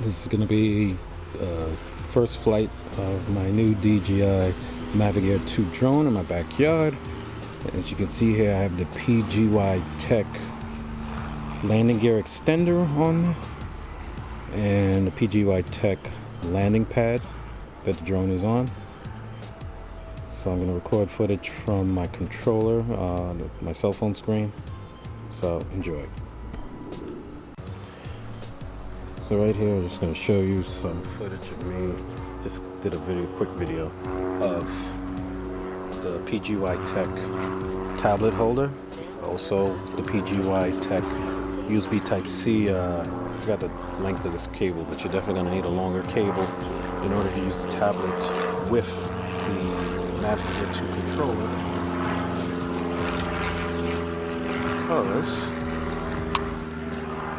This is going to be first flight of my new DJI Mavic Air 2 drone in my backyard. As you can see here, I have the PGY Tech landing gear extender on there and the PGY Tech landing pad that the drone is on. So I'm going to record footage from my controller, my cell phone screen. So enjoy. So right here, I'm just going to show you some footage of me. Just did a quick video of the PGY Tech tablet holder. Also the PGY Tech USB Type-C. I forgot the length of this cable, but you're definitely going to need a longer cable in order to use the tablet with the Mavic Air 2 controller. Because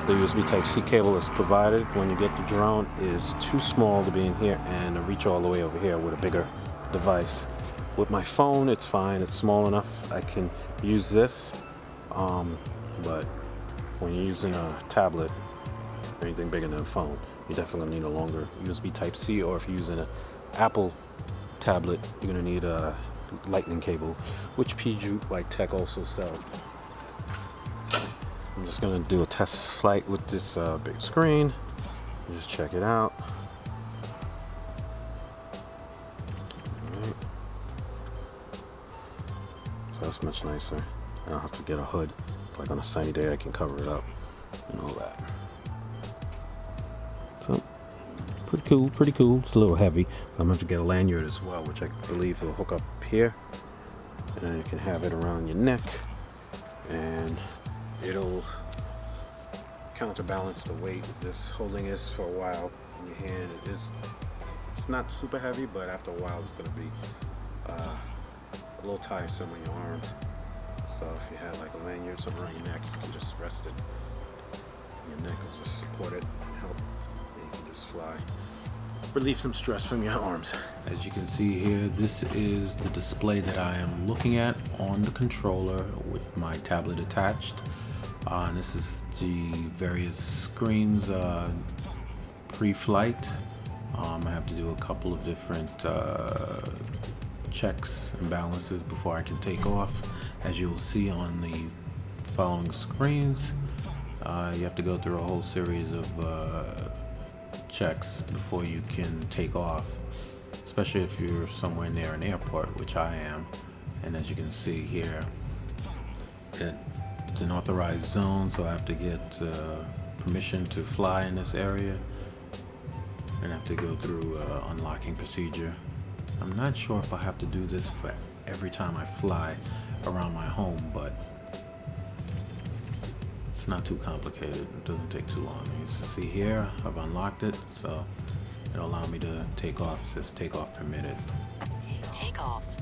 the USB Type-C cable that's provided when you get the drone is too small to be in here and to reach all the way over here with a bigger device. With my phone, it's fine. It's small enough. I can use this. But when you're using a tablet, anything bigger than a phone, you definitely need a longer USB Type-C, or if you're using an Apple tablet, you're going to need a lightning cable, which PGY Tech also sells. I'm just going to do a test flight with this big screen. Just check it out. Alright. So that's much nicer. I don't have to get a hood. Like on a sunny day, I can cover it up and all that. So pretty cool, pretty cool. It's a little heavy. I'm going to get a lanyard as well, which I believe will hook up here, and then you can have it around your neck, and it'll counterbalance the weight. Just holding this for a while in your hand, it's not super heavy, but after a while it's going to be a little tiresome on your arms. So if you have like a lanyard, something around your neck, you can just rest it in your neck and just support it and help, and you can just fly. Relieve some stress from your arms. As you can see here, this is the display that I am looking at on the controller with my tablet attached. And this is the various screens pre-flight. I have to do a couple of different checks and balances before I can take off. As you will see on the following screens, you have to go through a whole series of checks before you can take off, especially if you're somewhere near an airport, which I am. And as you can see here, it's an authorized zone, so I have to get permission to fly in this area, and I have to go through unlocking procedure. I'm not sure if I have to do this for every time I fly around my home, but it's not too complicated. It doesn't take too long. You see here, I've unlocked it, so it'll allow me to take off. It says takeoff permitted. Take off.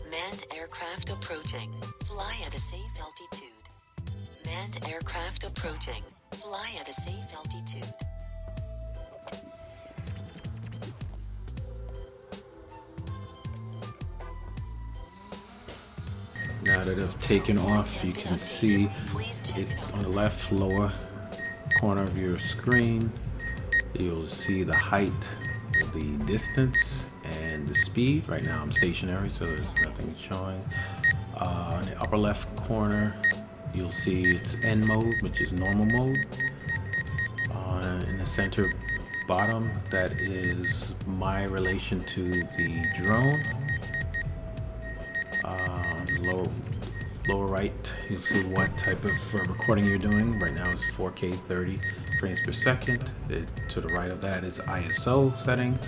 Manned aircraft approaching. Fly at a safe altitude. Manned aircraft approaching. Fly at a safe altitude. Now that I've taken off, you can see it on the left lower corner of your screen. You'll see the height, the distance, and the speed. Right now I'm stationary, so there's nothing showing. In the upper left corner, you'll see it's N mode, which is normal mode. In the center bottom, that is my relation to the drone. Lower right, you see what type of recording you're doing. Right now it's 4K 30 frames per second. To the right of that is ISO setting,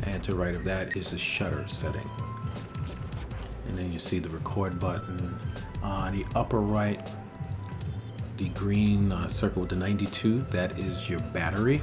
and to the right of that is the shutter setting. And then you see the record button. On the upper right, the green circle with the 92, that is your battery.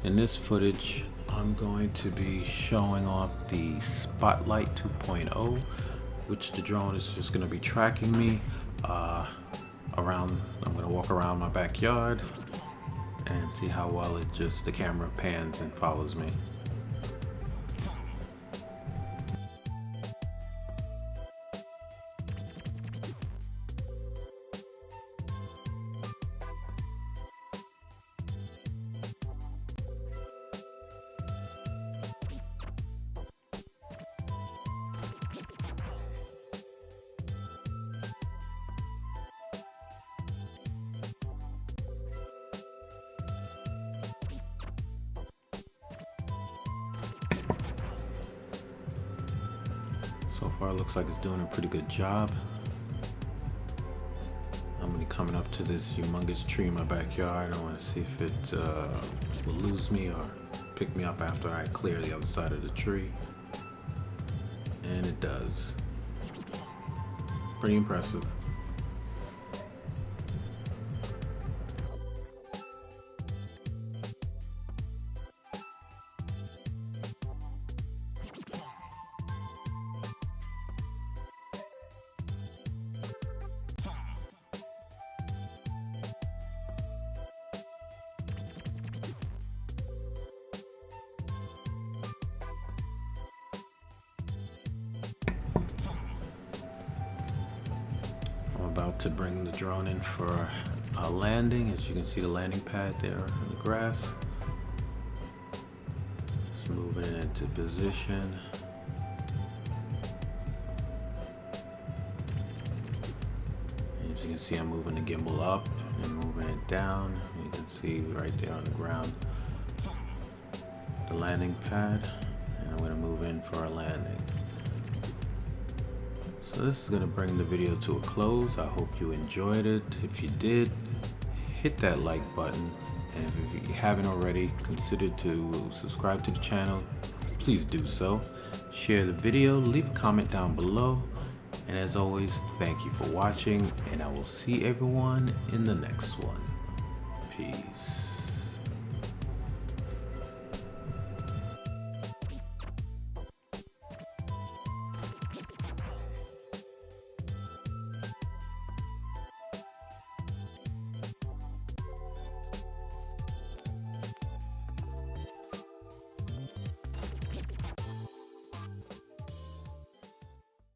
In this footage, I'm going to be showing off the Spotlight 2.0, which the drone is just going to be tracking me around. I'm going to walk around my backyard and see how well the camera pans and follows me. So far, it looks like it's doing a pretty good job. I'm gonna be coming up to this humongous tree in my backyard. I want to see if it will lose me or pick me up after I clear the other side of the tree. And it does. Pretty impressive. About to bring the drone in for a landing. As you can see, the landing pad there in the grass. Just moving it into position. And as you can see, I'm moving the gimbal up and moving it down. You can see right there on the ground the landing pad, and I'm going to move in for a landing. So this is going to bring the video to a close. I hope you enjoyed it. If you did, hit that like button. And if you haven't already, consider to subscribe to the channel. Please do so. Share the video, leave a comment down below. And as always, thank you for watching, and I will see everyone in the next one. Peace.